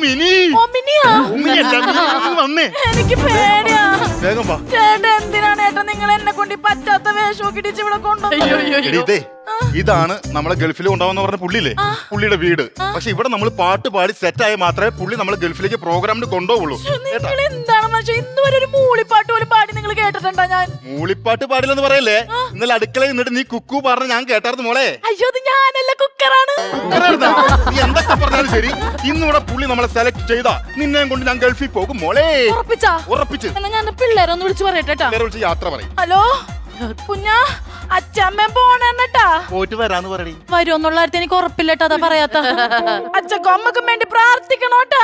Mini വന്നേ. എനിക്ക് പേടിയാ. വേഗം വാ. ചേട്ടാ എന്തിനാണ് ഏട്ടാ നിങ്ങൾ എന്നെ കൊണ്ട് ഈ പറ്റാത്ത വേഷമൊക്കെ ഇടിച്ച് ഇവിടെ കൊണ്ടുവന്നു? ഇതാണ് നമ്മളെ ഗൾഫിൽ കൊണ്ടുപോകാന്ന് പറഞ്ഞ പുള്ളിയില്ലേ, പുള്ളിയുടെ വീട്. പക്ഷെ ഇവിടെ നമ്മൾ പാട്ട് പാടി സെറ്റായ മാത്രമേ പുള്ളി നമ്മളെ ഗൾഫിലേക്ക് പ്രോഗ്രാമിന് കൊണ്ടുപോകുള്ളൂ. നിങ്ങൾ എന്താണ് മനുഷ്യ ഇന്നുവരെ ഒരു മൂളിപ്പാട്ട് പോലും പാടി നിങ്ങൾ കേട്ടിട്ടുണ്ടോ? ഞാൻ മൂളിപ്പാട്ട് പാടില്ലെന്ന് പറയല്ലേ. ഇന്നലെ അടുക്കളയിൽ നിന്നിട്ട് നീ കുക്കു പറഞ്ഞ ഞാൻ കേട്ടായിരുന്നു മോളെ. അയ്യോ അത് ഞാനല്ല, കുക്കറാണ്. നീ എന്തൊക്കെ പറഞ്ഞാലും ശരി, ഇന്നിവിടെ പുള്ളി നമ്മളെ സെലക്ട് ചെയ്താ നിന്നെയും കൊണ്ട് ഞാൻ ഗൾഫിൽ പോകും മോളെ. ഉറപ്പിച്ച്. ഞാൻ പിള്ളേരൊന്ന് വിളിച്ചു പറയട്ടെ. വിളിച്ച് യാത്ര പറയും. ഹലോ കുഞ്ഞാ, അച്ഛമ്മ പോണെട്ടാ. പോയിട്ട് വരാന്ന് പറയണേ. വരുമെന്നുള്ള കാര്യത്തിൽ എനിക്ക് ഉറപ്പില്ലട്ടാ, അതാ പറയാത്ത. അച്ഛക്കും അമ്മക്കും വേണ്ടി പ്രാർത്ഥിക്കണോട്ടാ.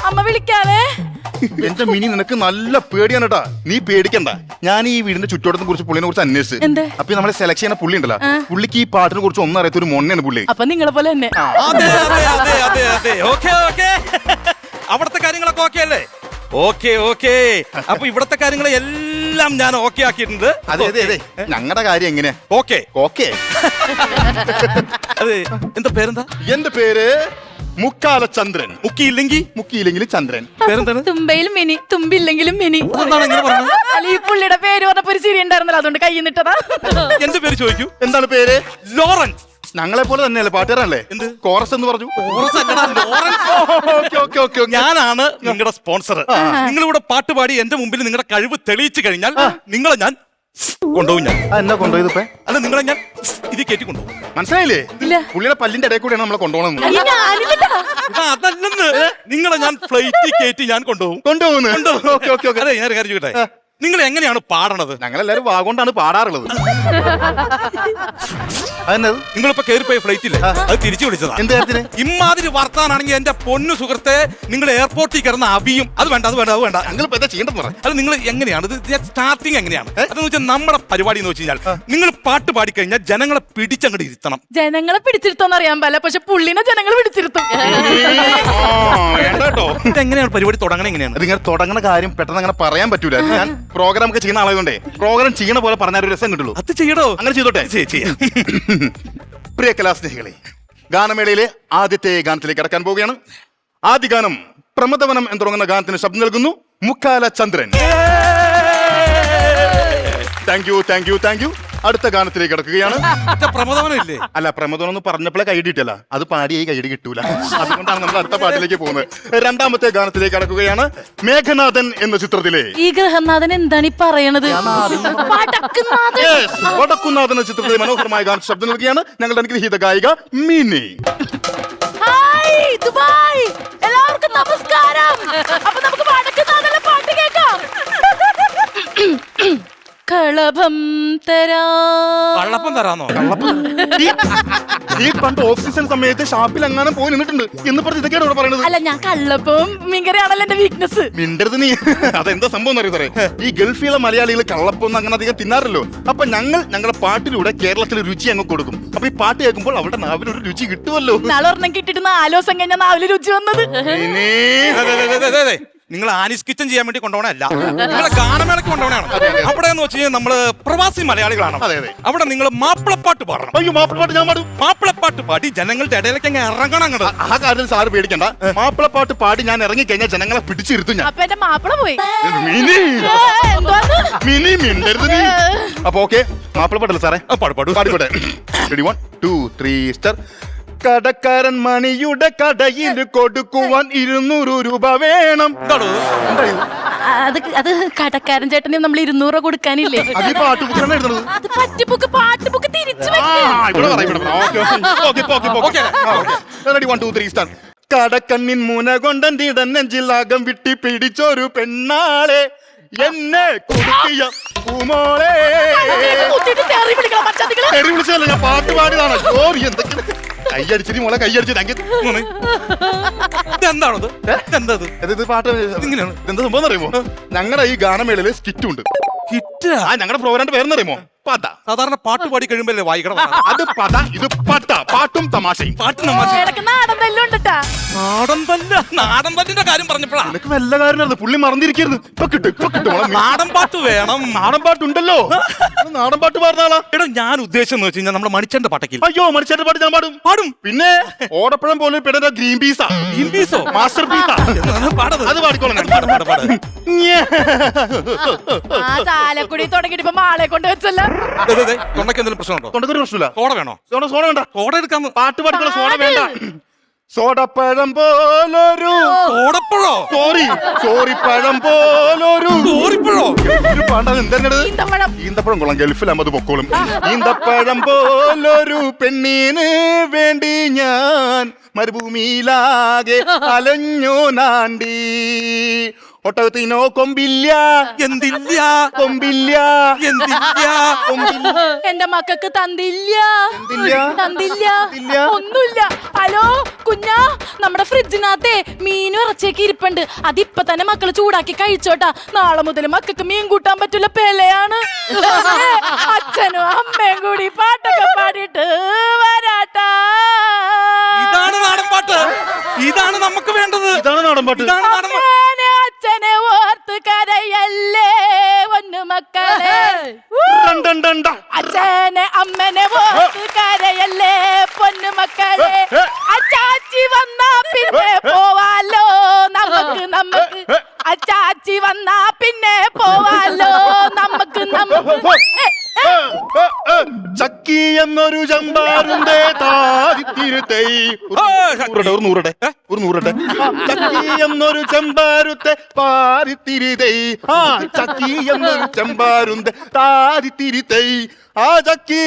അമ്മ വിളിക്കാവേ. എന്റെ മിനി നിനക്ക് നല്ല പേടിയാണ് കേട്ടാ. നീ പേടിക്കണ്ട. ഞാൻ ഈ വീടിന്റെ ചുറ്റോടത്തെ കുറിച്ച് പുള്ളിനെ കുറിച്ച് അന്വേഷിച്ചു. അപ്പൊ നമ്മളെ സെലക്ട് ചെയ്യുന്ന പുള്ളി ഉണ്ടല്ലോ, പുള്ളിക്ക് ഈ പാട്ടിനെ കുറിച്ച് ഒന്നും അറിയാത്ത ഒരു മൊണ്ണയാണ് പുള്ളി. അപ്പൊ നിങ്ങളെ പോലെ തന്നെ. അവിടുത്തെ കാര്യങ്ങളൊക്കെ ഓക്കെ അല്ലേ? Okay okay. അപ്പൊ ഇവിടത്തെ കാര്യങ്ങൾ എല്ലാം ഞാൻ ഓക്കെ ആക്കിയിട്ടുണ്ട്. അതെ അതെ അതെ, ഞങ്ങളുടെ കാര്യം എങ്ങനെയാ? Okay okay. അതെ, എന്താ പേരെന്താ? എന്റെ പേര് മുക്കാല ചന്ദ്രൻ. മുക്കിയില്ലെങ്കിൽ ചന്ദ്രൻ. പേരെന്താണ്? തുമ്പയിൽ മിനി, തുമ്പില്ലെങ്കിലും മിനി. എന്താണ് ഇങ്ങനെ പറഞ്ഞത്? അല്ല ഈ പുള്ളിയുടെ പേര് പറഞ്ഞപ്പോ ഒരു ചിരി ഉണ്ടായിരുന്നല്ലോ, അതുകൊണ്ട് കൈ നിട്ടതാ. എന്റെ പേര് ചോദിക്കൂ. എന്താണ് പേര്? ലോറൻസ്. ഞങ്ങളെ പോലെ തന്നെയല്ലേ പാട്ടുകാരല്ലേ? എന്ത് കോറസ് എന്ന് പറഞ്ഞു. ഞാനാണ് നിങ്ങളുടെ സ്പോൺസർ. നിങ്ങളിവിടെ പാട്ട് പാടി എന്റെ മുമ്പിൽ നിങ്ങളുടെ കഴിവ് തെളിയിച്ചു കഴിഞ്ഞാൽ നിങ്ങളെ ഞാൻ കൊണ്ടുപോകും. ഞാൻ എന്നാ കൊണ്ടുപോയത്? അല്ല, നിങ്ങളെ ഞാൻ ഇത് കയറ്റി കൊണ്ടുപോകും. മനസ്സിലായില്ലേ? പുള്ളിയുടെ പല്ലിന്റെ ഇടയിൽ കൂടെയാണ് നമ്മളെ കൊണ്ടുപോകണം. അതല്ലെന്ന്, നിങ്ങളെ ഞാൻ ഫ്ലൈറ്റിൽ കയറ്റി ഞാൻ കൊണ്ടുപോകുന്നു. അതെ, ഞാൻ കാര്യം ചോദിക്കട്ടെ, നിങ്ങൾ എങ്ങനെയാണ് പാടണത്? ഞങ്ങളെല്ലാരും വാഗോണ്ടാണ് പാടാറുള്ളത്. നിങ്ങളിപ്പോ കയറിപ്പോയ ഫ്ലൈറ്റില്ലേ, അത് തിരിച്ചു വിളിച്ചതാ. എന്ത് കാര്യത്തിന്? ഇമാതിരി വർത്താനാണെങ്കിൽ എന്റെ പൊന്നു സുഹൃത്തെ, നിങ്ങൾ എയർപോർട്ടിൽ കിടന്ന അവിയും അത് വേണ്ട. ഞങ്ങളിപ്പോ എന്താ ചെയ്യേണ്ടത്? അത് നിങ്ങൾ എങ്ങനെയാണ് സ്റ്റാർട്ടിങ് എങ്ങനെയാണ്? അതെന്ന് വെച്ചാൽ നമ്മുടെ പരിപാടി എന്ന് വെച്ച് കഴിഞ്ഞാൽ നിങ്ങൾ പാട്ട് പാടിക്കഴിഞ്ഞാൽ ജനങ്ങളെ പിടിച്ചങ്ങോട്ട് ഇരുത്തണം. ജനങ്ങളെ പിടിച്ചിരുത്തോന്ന് അറിയാൻ പറ്റില്ല, പക്ഷെ പുള്ളിനെ ജനങ്ങൾ പിടിച്ചിരുത്തും. എങ്ങനെയാണ് പരിപാടി തുടങ്ങണത്? എങ്ങനെയാണ് നിങ്ങൾ തുടങ്ങുന്ന കാര്യം പെട്ടെന്ന് അങ്ങനെ പറയാൻ പറ്റൂല. ഞാൻ പ്രോഗ്രാം ഒക്കെ ചെയ്യുന്ന ആളുകൊണ്ടേ പ്രോഗ്രാം ചെയ്യണ പോലെ പറഞ്ഞാൽ ഒരു രസം കിട്ടുള്ളൂ. അത് ചെയ്യടോ. അങ്ങനെ ചെയ്തോട്ടെ. പ്രിയ കലാസ്നേഹികളെ, ഗാനമേളയിലെ ആദ്യത്തെ ഗാനത്തിലേക്ക് കടക്കാൻ പോവുകയാണ്. ആദ്യ ഗാനം പ്രമദവനം എന്ന് തുടങ്ങുന്ന ഗാനത്തിന് ശബ്ദം നൽകുന്നു മുക്കാല ചന്ദ്രൻ. Thank you. അടുത്ത ഗാനത്തിലേക്ക് കിടക്കുകയാണ്. പ്രമദവനമില്ലേ? അല്ല, പ്രമദവനം എന്ന് പറഞ്ഞപ്പോഴേ കൈയിടിട്ടല്ല, അത് പാടിയായി കൈയിടി കിട്ടൂല. അതുകൊണ്ടാണ് നമ്മൾ അടുത്ത പാട്ടിലേക്ക് പോകുന്നത്. രണ്ടാമത്തെ ഗാനത്തിലേക്ക് കടക്കുകയാണ്. മേഘനാഥൻ എന്ന ചിത്രത്തിലെ ഈ ഗ്രഹനാഥൻ എന്താണ് ഈ പറയണത്? വടക്കുനാഥൻ എന്ന ചിത്രത്തിലെ മനോഹരമായ ഗാനം ശബ്ദം നൽകുകയാണ് ഞങ്ങളുടെ അനുഗ്രഹീത ഗായിക മിനി. ദുബായ്, എല്ലാവർക്കും നമസ്കാരം. അപ്പൊ നമുക്ക് വടക്കുനാഥന്റെ പാട്ട് കേൾക്കാം. കളഭം തരാന്നോ? ഈ പണ്ട് ഓഫ് സീസൺ സമയത്ത് ഷാപ്പിൽ എങ്ങാനും പോയി നിന്നിട്ടുണ്ട് എന്ന് പറഞ്ഞ് ഇതൊക്കെയാണ് ഇവിടെ പറയുന്നത്. അല്ല, ഞാൻ കള്ളപ്പവും മീൻകറിയാണല്ലോ എന്റെ വീക്ക്നെസ്. മിണ്ടരുത് നീ. അതെന്താ സംഭവം അറിയാം, ഈ ഗൾഫിലെ മലയാളികൾ കള്ളപ്പൊന്നും അങ്ങനെ അധികം തിന്നാറല്ലോ. അപ്പൊ ഞങ്ങളുടെ പാട്ടിലൂടെ കേരളത്തിൽ രുചി അങ്ങ് കൊടുക്കും. അപ്പൊ ഈ പാട്ട് കേൾക്കുമ്പോൾ അവിടെ നാവിലൊരു രുചി കിട്ടുമല്ലോ. നാളെ ഒരെണ്ണം കിട്ടിട്ട് 4 ദിവസം കഴിഞ്ഞാൽ നാവില് രുചി വന്നത്. നിങ്ങൾ ആനിസ് കിച്ചൻ ചെയ്യാൻ വേണ്ടി കൊണ്ടുപോകണല്ല, നിങ്ങളെ ഗാനമേളക്ക് കൊണ്ടുപോകണാണ്. അവിടെ എന്ന് വെച്ച് കഴിഞ്ഞാൽ നമ്മള് പ്രവാസി മലയാളികളാണ്. അവിടെ നിങ്ങൾ മാപ്പിളപ്പാട്ട് പാടണം. അയ്യോ, മാപ്പിളപ്പാട്ട് ഞാൻ പാടും. മാപ്പിളപ്പാട്ട് പാടി ജനങ്ങളുടെ ഇടയിലേക്ക് അങ്ങ് ഇറങ്ങണം. അങ്ങോട്ട് ആ കാര്യത്തിൽ സാറ് പേടിക്കണ്ട. മാപ്പിളപ്പാട്ട് പാടി ഞാൻ ഇറങ്ങി കഴിഞ്ഞാൽ ജനങ്ങളെ പിടിച്ചിരുത്തും ഞാൻ. അപ്പൊ എന്റെ മാപ്പിള പോയി. മിനി മിണ്ടരുത് നീ. അപ്പൊ ഓക്കെ, മാപ്പിളപ്പാട്ടല്ലേ സാറേ? പാടിക്കോട്ടെ. 1 2 3 സ്റ്റാർ. കടക്കാരൻ മണിയുടെ കടയിൽ കൊടുക്കുവാൻ 200 രൂപ വേണം. അത് കടക്കാരൻ ചേട്ടന് നമ്മൾ 200 രൂപ കൊടുക്കാനില്ലേ? അത് പാട്ട് ബുക്കിലാണ് എഴുതുന്നത്. അത് പാട്ട് ബുക്ക് തിരിച്ചു. 1 2 3 സ്റ്റാർ. കടക്കണ്ണിൻ മുന കൊണ്ടൻ നെഞ്ചിലാകം വിട്ടി പിടിച്ചൊരു പെണ്ണാളെ എന്നെ കുടുക്കിയ പൂമോളെ. വിളിച്ചതല്ല, ഞാൻ പാട്ട് പാടിയതാണ്. എന്തൊക്കെ കയ്യടിച്ചിട്ട് മോളെ കയ്യടിച്ചു. എന്താണത്? പാട്ട് എന്താ സംഭവം അറിയുമോ? ഞങ്ങളുടെ ഈ ഗാനമേളയില് സ്കിറ്റ് ഉണ്ട്. ഞങ്ങളുടെ പ്രോഗ്രാമിന്റെ പേരെന്നറിയുമോ? പദ. സാധാരണ പാട്ട് പാടി കഴിയുമ്പല്ലേ വായിക്കണം. അത് പദ, ഇത് പട്ട. പാട്ടും തമാശയും. പാട്ട് നമ്മ ഇടയ്ക്ക് നാടൻ തല്ലുണ്ടാ. നാടൻ തല്ല. നാടൻ തല്ലിന്റെ കാര്യം പറഞ്ഞപ്പോഴാ നിനക്ക് വല്ല കാര്യമായിരുന്നു, പുള്ളി മറന്നിരിക്കരുത്. ഇപ്പൊ കിട്ടും, ഇപ്പൊ കിട്ടും. നാടൻ പാട്ട് വേണം. നാടൻ പാട്ടുണ്ടല്ലോ. നാടൻ പാട്ട് പാടുന്നാളാ. എടോ ഞാൻ ഉദ്ദേശം വെച്ച് കഴിഞ്ഞാൽ നമ്മുടെ മണിച്ചന്റെ പാട്ടക്കിൽ. അയ്യോ, മനുഷ്യന്റെ പാട്ട് ഞാൻ പാടും. പാടും. പിന്നെ ഓടപ്പഴം പോലെ പെടുന്ന ഗ്രീൻ പീസാ. ഗ്രീൻ പീസോ? മാസ്റ്റർ പീസാ. പാടത്. അത് പാടിക്കോളാം. ആ ചാലക്കുടി തുടങ്ങിട്ട് ഇപ്പൊ മാളെ കൊണ്ട് വെച്ചല്ല. തൊണ്ടയ്ക്ക് എന്തെങ്കിലും പ്രശ്നമുണ്ടോ? തൊണ്ടക്കൊരു പ്രശ്നമില്ല. സോഡ വേണോ? സോഡ വേണ്ട. സോഡ എടുക്കാന്ന്. പാട്ട് പാടിക്കോളാം. സോഡ വേണ്ട. സോഡപ്പഴം പോലൊരു സോഡപ്പഴോ? സോറി പഴം പോലൊരു സോറിപ്പഴോ? എന്തെന്നത്? ഈന്തപ്പഴം കൊള്ളാം. ഗൾഫിലാകുമ്പോ അത് പൊക്കോളും. ഈന്തപ്പഴം പോലൊരു പെണ്ണിന് വേണ്ടി ഞാൻ മരുഭൂമിയിലാകെ അലഞ്ഞു നാണ്ടി. ഒട്ടകത്തിനോ കൊമ്പില്ല. എന്തില്ല? കൊമ്പില്ല. എന്തില്ല? എന്റെ മക്കൾക്ക് തന്നില്ല. എന്തില്ല? തന്നില്ല. ഇല്ല. ഒന്നുമില്ല. ഹലോ കുഞ്ഞാ, നമ്മുടെ ഫ്രിഡ്ജിനകത്തെ മീനും ഇറച്ചിയൊക്കെ ഇരിപ്പുണ്ട്. അതിപ്പൊ തന്നെ മക്കള് ചൂടാക്കി കഴിച്ചോട്ടാ. നാളെ മുതൽ മക്കൾക്ക് മീൻ കൂട്ടാൻ പറ്റൂല. പെലയാണ്. അച്ഛനും അമ്മയും കൂടി പാട്ടൊക്കെ പാടിയിട്ട് വരാട്ടാ. ഇതാണ് നാടൻ പാട്ട്. ഇതാണ് നമുക്ക് വേണ്ടത്. ഇതാണ് നാടൻ പാട്ട്. ഇതാണ് നാടൻ പാട്ട്. അച്ഛനെ ഓർത്ത് കരയല്ലേ ഒന്നു മക്കളെ. അച്ഛനെ അമ്മനെ ഓർത്ത് കരയല്ലേ പൊന്നു മക്കളെ. അച്ചാച്ചി വന്നാ പിന്നെ പോവാലോ നമുക്ക്. അച്ചാച്ചി വന്നാ പിന്നെ പോവാലോ നമുക്ക്. ചക്കി എന്നൊരു ചമ്പാരുണ്ടേ താരിത്തിരുത്തൈ. ഒരു നൂറട്ടെ. ചക്കി എന്നൊരു ചമ്പാരുത്തെ പാരിത്തിരിതൈ. ആ ചക്കി എന്നൊരു ചമ്പാരുന്തെ താരിത്തിരിത്തൈ. ആ ചക്കി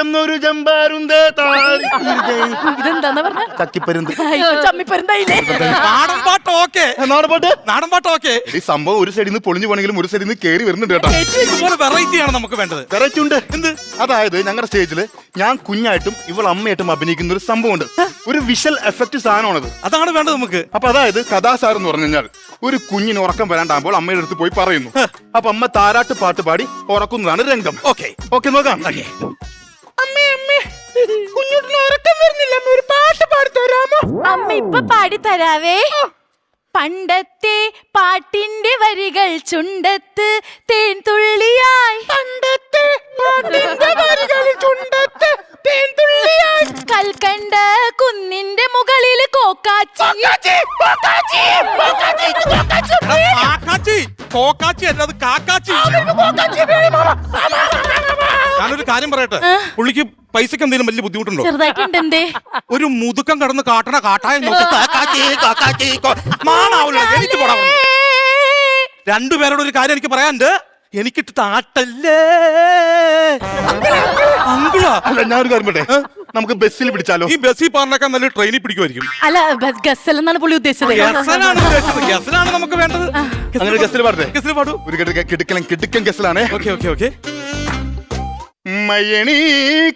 എന്നൊരു ചമ്പാരുന്തെ താരിത്തിരിതൈ. ഇതെന്താന്ന് പറഞ്ഞ? ചക്കിപ്പരുന്ത്. ചമ്മിപ്പരുന്തായില്ലേ? നാടൻ പാട്ട് ഓക്കെ. നാടൻ പാട്ട് ഓക്കെ. ഈ സംഭവം ഒരു സൈഡിൽ നിന്ന് പൊളിഞ്ഞു പോണെങ്കിലും ഒരു സൈഡിൽ നിന്ന് കേറി വരുന്നുണ്ട് കേട്ടോ. ഇതുപോലെ വെറൈറ്റി ആണ് നമുക്ക് വേണ്ടത്. വെറൈറ്റി ഉണ്ട്. എന്ത്? അതായത് ഞങ്ങളുടെ സ്റ്റേജില് ഞാൻ കുഞ്ഞായിട്ടും ഇവൾ അമ്മയായിട്ടും അഭിനയിക്കുന്ന ഒരു സംഭവമുണ്ട്. ഒരു വിഷ്വൽ എഫക്ട് സാധനമാണത്. അതാണ് വേണ്ടത് നമുക്ക്. അപ്പൊ അതായത് കഥാസാരം എന്ന് പറഞ്ഞു കഴിഞ്ഞാൽ ഒരു കുഞ്ഞിന് ഉറക്കം വരാണ്ടാകുമ്പോൾ അമ്മയുടെ അടുത്ത് പോയി പറയുന്നു. അപ്പൊ അമ്മ താരാട്ട് പാട്ട് പാടി ഉറക്കുന്നതാണ് രംഗം. ഓക്കെ നോക്കാം. കുഞ്ഞുട്ടിന് ഉറക്കം വരുന്നില്ല, ഒരു പാട്ട് പാടിത്തരാമോ? അമ്മ ഇപ്പൊ പാടിത്തരാവേ. പണ്ടത്തെ പാട്ടിന്റെ വരികൾ ചുണ്ടത്ത് തേൻ തുള്ളിയായി. പണ്ടത്തെ പാട്ടിന്റെ വരികൾ ചുണ്ടത്ത് തേൻ തുള്ളിയായി. കൽക്കണ്ട കുന്നിന്റെ മുകളിൽ കോക്കാച്ചി. കോക്കാച്ചി അല്ല, അത് കാക്കാച്ചി. ഞാനൊരു കാര്യം പറയട്ടെ. പുള്ളിക്ക് പൈസക്ക് എന്തെങ്കിലും വലിയ ബുദ്ധിമുട്ടുണ്ടോ? ചെറുതായിട്ടുണ്ട്. എന്തേ? ഒരു മുതുക്കം കടന്ന് കാട്ടായ എനിക്ക് പോടാ. രണ്ടുപേരോട് ഒരു കാര്യം എനിക്ക് പറയാനുണ്ട്. എനിക്കിട്ട് താട്ടല്ലേ അങ്കിളാ. അല്ല, ഞാനൊരു കാര്യം പറയട്ടെ. നമുക്ക് ബസ്സിൽ പിടിച്ചാലോ? ഈ ബസ്സിൽ പറഞ്ഞേക്കാൻ നല്ല ട്രെയിനിൽ പിടിക്കുമായിരിക്കും. അല്ല, ഗസൽ എന്നാണ് പുള്ളി ഉദ്ദേശിച്ചത്. ഗസലാണ് നമുക്ക് വേണ്ടത്. അങ്ങനെ ഗസ്സിൽ പാടട്ടെ. ഗസൽ പാടൂ. ഒരു കിടുക്കൻ ഗസലാണ്. ഓക്കെ. മയണി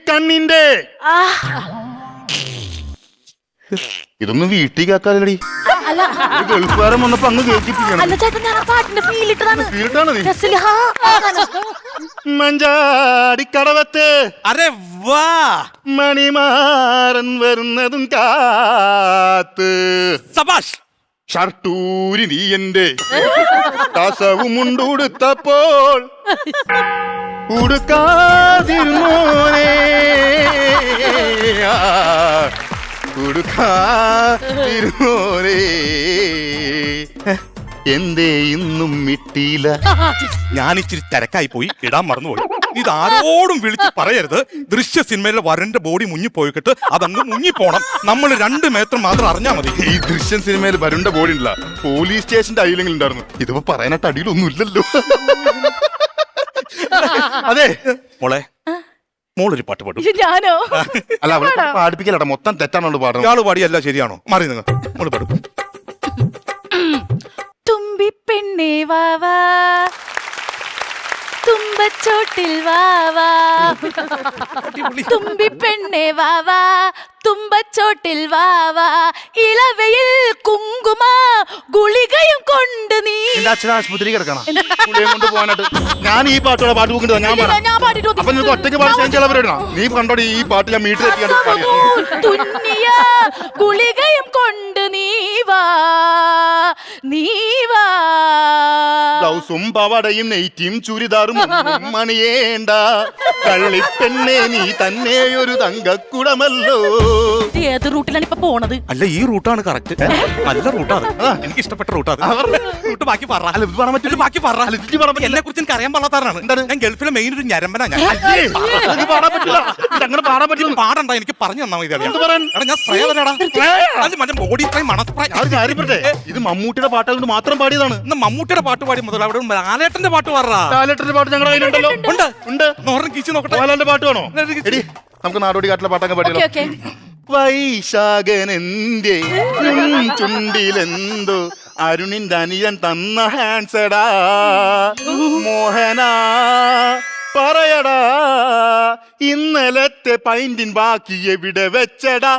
കണ്ണിന്റെ. ഇതൊന്നും വീട്ടിൽ കേൾക്കാലടി. അല്ല ഗൾഫുകാരൻ വന്നപ്പോ അങ്ങ് കേൾക്കിപ്പിക്കണം. അല്ല ചേട്ടാ, ഞാൻ ആ പാട്ടിന്റെ ഫീലിട്ടതാണ്. ഫീലിട്ടാണ് നീ. ഗസൽ, ഹാ. മഞ്ചാടിക്കടവത്ത് അരെ വാ. മണിമാരൻ വരുന്നതും കാത്ത്. സബാഷ്. ഷർട്ടൂരി നീ എന്റെ കസവും ഉണ്ടുടുത്തപ്പോൾ ഉടുക്കാതിരുന്നോനേ. ഉടുക്കാതിരുന്നോനേ. എന്തേ ഇന്നും മിട്ടിയില്ല? ഞാനിച്ചിരി തിരക്കായി പോയി, ഇടാൻ മറന്നുപോയി. ഇതാരോടും വിളിച്ച് പറയരുത്. ദൃശ്യ സിനിമയിലെ വരന്റെ ബോഡി മുങ്ങിപ്പോയിക്കിട്ട് അതങ്ങ് മുങ്ങിപ്പോണം. നമ്മൾ 2 മേത്രം മാത്രം അറിഞ്ഞാ മതി. ഈ ദൃശ്യം സിനിമയിൽ വരുണ്ട ബോഡി ഉണ്ടല്ല, പോലീസ് സ്റ്റേഷന്റെ അടിയിലെങ്കിലും ഉണ്ടായിരുന്നു. ഇതിപ്പോ പറയാനായിട്ട് അടിയിലൊന്നും ഇല്ലല്ലോ. അതെ മോളൊരു പാട്ട് പാടും. ഞാനോ? അല്ല, അവളെ പാടിപ്പിക്കലട, മൊത്തം തെറ്റാണോ പാടുന്നത്? ഇയാള് പാടിയല്ല, ശരിയാണോ? മാറി നിങ്ങൾ മോള് പാടും. തുമ്പി പെണ്ണേ വാവാ, തുമ്പ തുമ്പച്ചോട്ടിൽ വാവാ തുമ്പി പെണ്ണെ വാവാ തുമ്പച്ചോട്ടിൽ വാവാ ഇളവയിൽ കുങ്കുമ ഗുളികയും കൊണ്ട് നീ. എന്റെ അച്ഛൻ ആശുപത്രി കിടക്കണം പുള്ളിയെ കൊണ്ട് പോകാനായിട്ട്. ഞാൻ ഈ പാട്ടോടെ പാട്ട് പോകേണ്ടതാ. ഞാൻ പാടാം. ഞാൻ പാടിട്ട് അപ്പൊ നിങ്ങൾക്ക് ഒറ്റയ്ക്ക് പാടാൻ ചില പരിപാടിയാണോ? നീ കണ്ടോടി ഈ പാട്ട് ഞാൻ മീറ്റർ തുന്നിയ ഗുളികയും കൊണ്ട് നീ വാ നീ വാ. ബ്ലൗസും പവടയും നെയ്റ്റിയും ചുരിദാറും മണിയേണ്ട കള്ളിപ്പെണ്ണെ നീ തന്നെ ഒരു തങ്കക്കുടമല്ലോ. ഏത് റൂട്ടിലാണ് ഇപ്പൊ പോണത്? അല്ല ഈ റൂട്ടാണ് കറക്റ്റ്. നല്ല റൂട്ടാണ്. എനിക്ക് ഇഷ്ടപ്പെട്ട റൂട്ടാണ്. റൂട്ട് ബാക്കി പറ. ബാക്കി പറ. എന്നെ കുറിച്ച് എനിക്ക് അറിയാൻ പാടാത്തതാണ്. ഞാൻ ഗൾഫിലെ മെയിൻ ഒരു ഞരമ്പനാ ഞാൻ. അങ്ങനെ പാടാൻ പറ്റില്ല. പാടണ്ട, എനിക്ക് പറഞ്ഞു തന്നാ മതി. ഞാൻ സ്പ്രേ വരാടാ. മറ്റേ ബോഡി സ്പ്രേ മണസ്പ്രേ. ഇത് മമ്മൂട്ടിയുടെ പാട്ടുകൊണ്ട് മാത്രം പാടിയതാണ്. ഇന്ന് മമ്മൂട്ടിയുടെ പാട്ട് പാടി മുതൽ അവിടെ ലാലേട്ടന്റെ പാട്ട് പാടാ. ലാലേട്ടന്റെ പാട്ട് ഞങ്ങളുടെ കയ്യിലുണ്ടല്ലോ. ഉണ്ട് ഉണ്ട്. നോറൻ കിച്ചു നോക്കട്ടെ. ലാലേട്ടന്റെ പാട്ട് വേണോ? എടി നമുക്ക് നാടോടി കാട്ടിലെ പാട്ടൊക്കെ പാടിയല്ലോ. വൈശാഖനെന്തേ ചുണ്ടിലെന്തോ അരുണിന്റെ അനിയൻ തന്ന ഹാൻസടാ മോഹന പറയടാ ഇന്നലത്തെ പൈന്റിൻ ബാക്കി എവിടെ വെച്ചടാ.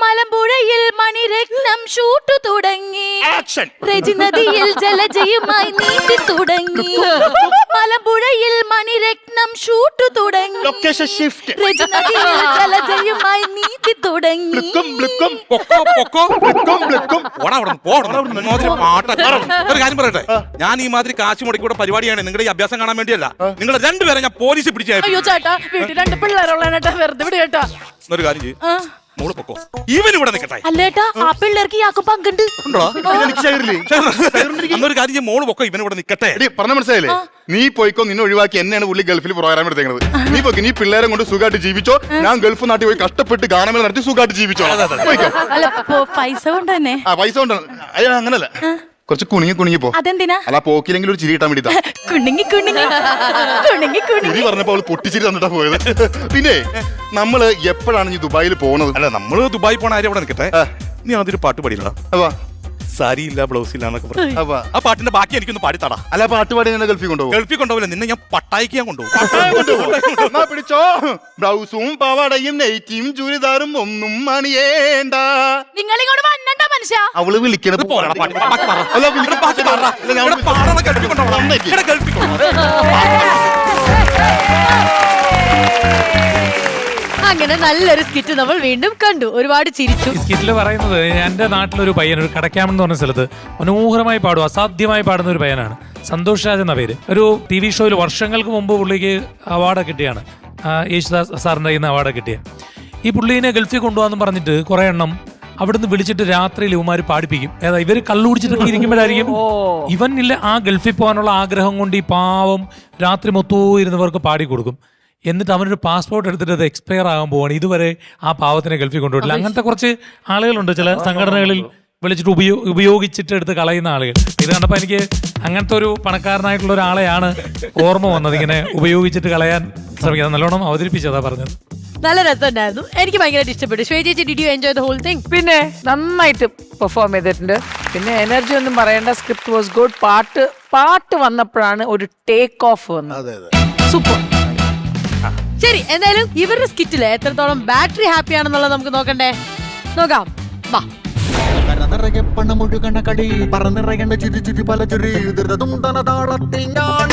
മലമ്പുഴയിൽ മണിരത്നം ഷൂട്ട് തുടങ്ങി. ആക്ഷൻ. രജി നദിയിൽ ജലജയുമായി നീന്തി തുടങ്ങി. മലമ്പുഴയിൽ മണിരത്നം ഷൂട്ട് തുടങ്ങി. Location shift. രജി നദിയിൽ ജലജയുമായി നീന്തി തുടങ്ങി. ഒരു കാര്യം പറയട്ടെ, ഞാൻ ഈ മാതിരി കാശ് മുടക്കിയുടെ പരിപാടിയാണ് നിങ്ങളുടെ ഈ അഭ്യാസം കാണാൻ വേണ്ടിയല്ല. നിങ്ങൾ രണ്ടുപേരെ ഞാൻ പോലീസിൽ പിടിച്ചു. അയ്യോ ചേട്ടാ, വീട്ടിൽ 2 പിള്ളേരുള്ള വെറുതെ വിട് ചേട്ടാ. ഒരു കാര്യം ചെയ്യും, മോള് പൊക്കോ. ഇവൻ ഇവിടെ നിൽക്കട്ടെ. അല്ലേട്ടാ, ആ പിള്ളേർക്ക് യാക്കോ പങ്കുണ്ട്. ഒരു കാര്യം ചെയ്യും, മോള് പൊക്കോ, ഇവൻ ഇവിടെ നിൽക്കട്ടെ. പറഞ്ഞ മനസ്സിലായില്ലേ? നീ പോയിക്കോ, നിന്നെ ഒഴിവാക്കി എന്നെയാണ് പുള്ളി ഗൾഫിൽ പ്രോഗ്രാം എടുത്തേക്കുന്നത്. നീ പോയി, നീ പിള്ളേരെ കൊണ്ട് സുഖമായിട്ട് ജീവിച്ചോ. ഞാൻ ഗൾഫ് നാട്ടിൽ പോയി കഷ്ടപ്പെട്ട് ഗാനമേള നടത്തി സുഖമായിട്ട് ജീവിച്ചോ. പോയിക്കോ. അല്ല പൈസ കൊണ്ട് തന്നെ. പൈസ കൊണ്ടാണ്. അയ്യോ അങ്ങനല്ല, കുറച്ച് കുണുങ്ങി പോ. അതെന്തിനാ? അല്ല പോക്കിലെങ്കിലും ഒരു ചിരി കിട്ടാൻ വേണ്ടി ചിരി പറഞ്ഞപ്പോ അവള് പൊട്ടിച്ചിരി തന്നിട്ടാ പോയത്. പിന്നെ നമ്മള് എപ്പോഴാണ് ഈ ദുബായിൽ പോകുന്നത്? അല്ല നമ്മള് ദുബായി പോണ ആരും അവിടെ നിൽക്കട്ടെ. നീ അതൊരു പാട്ട് പാടില്ല. സാരി ഇല്ല ബ്ലൗസ് ഇല്ല എന്നൊക്കെ പറഞ്ഞു. ആ പാട്ടിന്റെ ബാക്കി എനിക്കൊന്ന് പാടിത്തടാ. അല്ല പാട്ട് പാടി നിന്നെ ഗൾഫിൽ കൊണ്ടുപോകും? ഗൾഫിൽ കൊണ്ടുപോകില്ല, നിന്നെ ഞാൻ പട്ടായിക്ക് ഞാൻ കൊണ്ടുപോകും. പിടിച്ചോ, ബ്ലൗസും പവടയും നെയ്റ്റിയും ചുരിദാറും ഒന്നും മണിയേണ്ട. നിങ്ങൾ ഇങ്ങോട്ട് വന്നണ്ട മനുഷ്യ. അവള് വിളിക്കണത് അങ്ങനെ നല്ലൊരു സ്കിറ്റ് നമ്മൾ വീണ്ടും കണ്ടു, ഒരുപാട് ചിരിച്ചു. സ്കിറ്റിൽ പറയുന്നത് എൻ്റെ നാട്ടിലൊരു പയ്യൻ, ഒരു കടക്കാമെന്ന് പറഞ്ഞ സ്ഥലത്ത് മനോഹരമായി പാടും, അസാധ്യമായി പാടുന്ന ഒരു പയ്യനാണ്. സന്തോഷ് രാജ് എന്ന പേര്. ഒരു TV ഷോയിൽ വർഷങ്ങൾക്ക് മുമ്പ് പുള്ളിക്ക് അവാർഡ് കിട്ടിയാണ്, യേശുദാസ് സാറിൻ്റെ കയ്യിൽ നിന്ന് അവാർഡ് കിട്ടിയ. ഈ പുള്ളീനെ ഗൾഫിൽ കൊണ്ടുപോകാന്ന് പറഞ്ഞിട്ട് കുറേ എണ്ണം അവിടുന്ന് വിളിച്ചിട്ട് രാത്രിയിൽ ഇവന്മാർ പാടിപ്പിക്കും. ഏതാ ഇവർ കള്ളുകുടിച്ചിട്ടൊക്കെ ഇരിക്കുമ്പോഴായിരിക്കും ഇവനില്ല ആ ഗൾഫിൽ പോകാനുള്ള ആഗ്രഹം കൊണ്ട് ഈ പാവം രാത്രി മൊത്തവും ഇരുന്നവർക്ക് പാടിക്കൊടുക്കും. എന്നിട്ട് അവനൊരു പാസ്പോർട്ട് എടുത്തിട്ട് അത് എക്സ്പയർ ആകാൻ പോവാണ്. ഇതുവരെ ആ പാവത്തിനെ ഗൾഫിൽ കൊണ്ടുപോയിട്ടില്ല. അങ്ങനത്തെ കുറച്ച് ആളുകളുണ്ട് ചില സംഘടനകളിൽ വിളിച്ചിട്ട് ഉപയോഗിച്ചിട്ട് എടുത്ത് കളയുന്ന ആളുകൾ. ഇത് കണ്ടപ്പോൾ എനിക്ക് അങ്ങനത്തെ ഒരു പണക്കാരനായിട്ടുള്ള ഒരാളെയാണ് ഓർമ്മ വന്നത്, ഇങ്ങനെ ഉപയോഗിച്ചിട്ട് കളയാൻ ശ്രമിക്കുന്നത്. നല്ലോണം അവതരിപ്പിച്ചതാ പറഞ്ഞത്. നല്ല രസമുണ്ടായിരുന്നു, എനിക്ക് ഭയങ്കരമായിട്ട് ഇഷ്ടപ്പെട്ടു. ശ്വേതേച്ചി, did you enjoy the whole thing? പിന്നെ നന്നായിട്ട് പെർഫോം ചെയ്തിട്ടുണ്ട്. പിന്നെ എനർജി ഒന്നും പറയേണ്ട, സ്ക്രിപ്റ്റ് വാസ് ഗുഡ്. പാട്ട് വന്നപ്പോഴാണ് ഒരു ടേക്ക് ഓഫ് വന്നത്. സൂപ്പർ. ശരി, എന്തായാലും ഇവരുടെ സ്കിറ്റില് എത്രത്തോളം ബാറ്ററി ഹാപ്പി ആണെന്നുള്ളത് നമുക്ക് നോക്കണ്ടേ? നോക്കാം, വാ. പണമൊഴുകണ കടി പറന്നിറങ്ങണ ചിരി ചിരി പല ചിരി ധൃതതുണ്ടന താളത്തിൽ ഞാൻ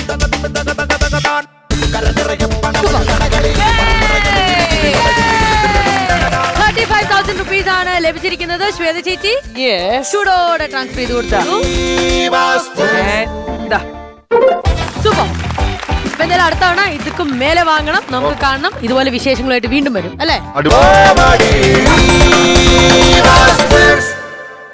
35,000 rupees ആണ് ലഭിച്ചിരിക്കുന്നത്. ശ്വേത ചേച്ചി ചൂടോടെ ട്രാൻസ്ഫർ ചെയ്ത് കൊടുത്തു. സൂപ്പർ. അപ്പൊ എന്തായാലും അടുത്ത തവണ ഇതൊക്കെ മേലെ വാങ്ങണം, നമുക്ക് കാണണം. ഇതുപോലെ വിശേഷങ്ങളായിട്ട് വീണ്ടും വരും അല്ലേ?